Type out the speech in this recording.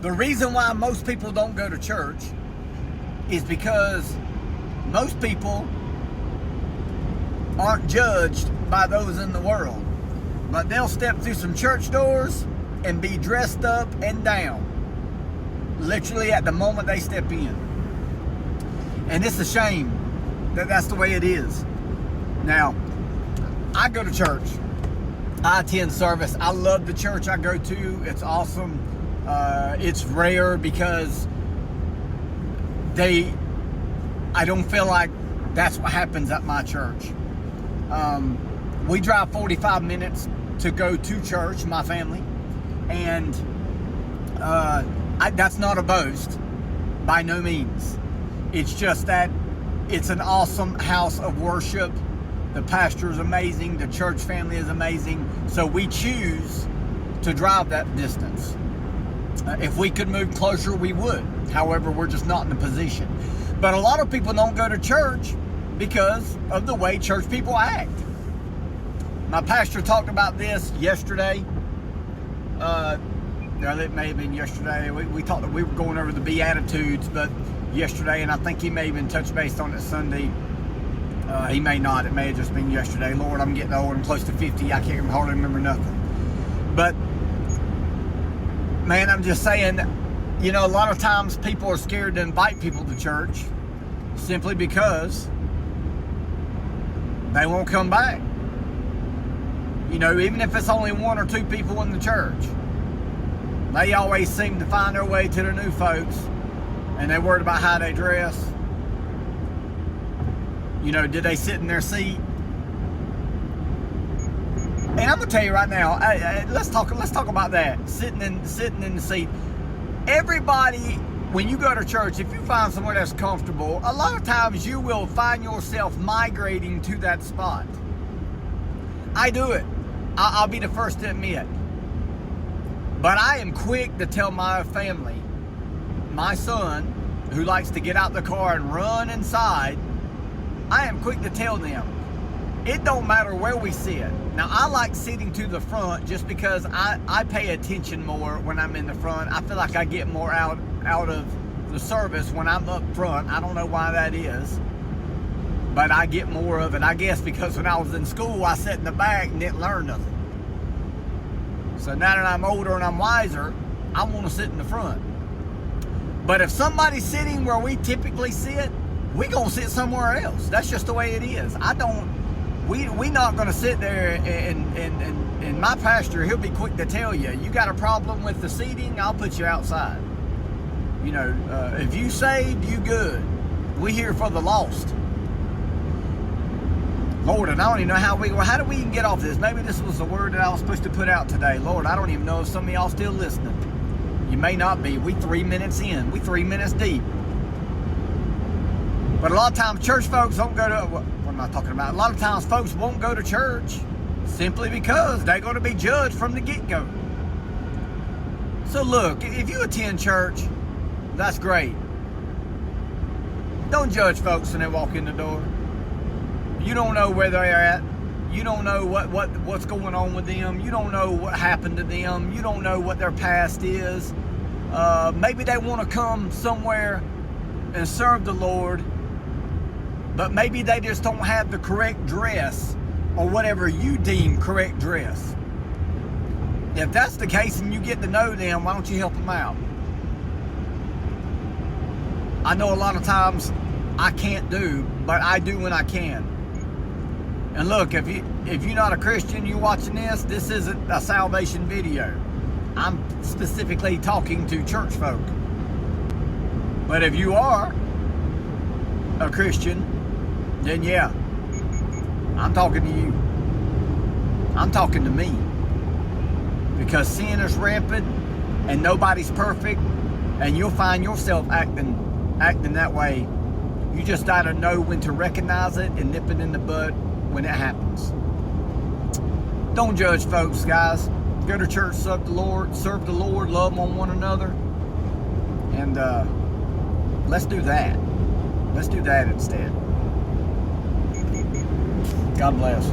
The reason why most people don't go to church is because most people aren't judged by those in the world. But they'll step through some church doors and be dressed up and down, literally at the moment they step in. And it's a shame that that's the way it is. Now, I go to church. I attend service. I love the church I go to. It's awesome. It's rare because I don't feel like that's what happens at my church. We drive 45 minutes to go to church, my family, and that's not a boast, by no means. It's just that it's an awesome house of worship. The pastor is amazing. The church family is amazing. So we choose to drive that distance. If we could move closer, we would. However, we're just not in the position. But a lot of people don't go to church because of the way church people act. My pastor talked about this yesterday. It may have been yesterday. We were going over the Beatitudes, but yesterday, and I think he may even touch base on it Sunday. He may not. It may have just been yesterday. Lord, I'm getting old. I'm close to 50. I can't hardly remember nothing. But, man, I'm just saying, a lot of times people are scared to invite people to church simply because they won't come back. Even if it's only one or two people in the church, they always seem to find their way to the new folks, and they're worried about how they dress. Did they sit in their seat? And I'm gonna tell you right now, let's talk about that. Sitting in the seat. Everybody, when you go to church, if you find somewhere that's comfortable, a lot of times you will find yourself migrating to that spot. I do it. I'll be the first to admit. But I am quick to tell my family, my son, who likes to get out the car and run inside, I am quick to tell them, it don't matter where we sit. Now, I like sitting to the front just because I pay attention more when I'm in the front. I feel like I get more out of the service when I'm up front. I don't know why that is, but I get more of it, I guess, because when I was in school, I sat in the back and didn't learn nothing. So now that I'm older and I'm wiser, I want to sit in the front. But if somebody's sitting where we typically sit, we gonna sit somewhere else. That's just the way it is. We not gonna sit there and my pastor, he'll be quick to tell you, you got a problem with the seating, I'll put you outside. If you saved, you good. We here for the lost. Lord, and I don't even know how do we even get off this? Maybe this was the word that I was supposed to put out today. Lord, I don't even know if some of y'all still listening. You may not be. We 3 minutes in. We 3 minutes deep. But a lot of times church folks don't go to, what am I talking about? A lot of times folks won't go to church simply because they're going to be judged from the get-go. So look, if you attend church, that's great. Don't judge folks when they walk in the door. You don't know where they're at. You don't know what's going on with them. You don't know what happened to them. You don't know what their past is. Maybe they want to come somewhere and serve the Lord, but maybe they just don't have the correct dress or whatever you deem correct dress. If that's the case and you get to know them, why don't you help them out? I know a lot of times I can't do, but I do when I can. And look, if you're not a Christian, you watching this isn't a salvation video. I'm specifically talking to church folk. But if you are a Christian, then yeah, I'm talking to you. I'm talking to me. Because sin is rampant and nobody's perfect, and you'll find yourself acting that way. You just gotta know when to recognize it and nip it in the bud when it happens. Don't judge folks, guys. Go to church, serve the Lord, love on one another, and let's do that. Let's do that instead. God bless.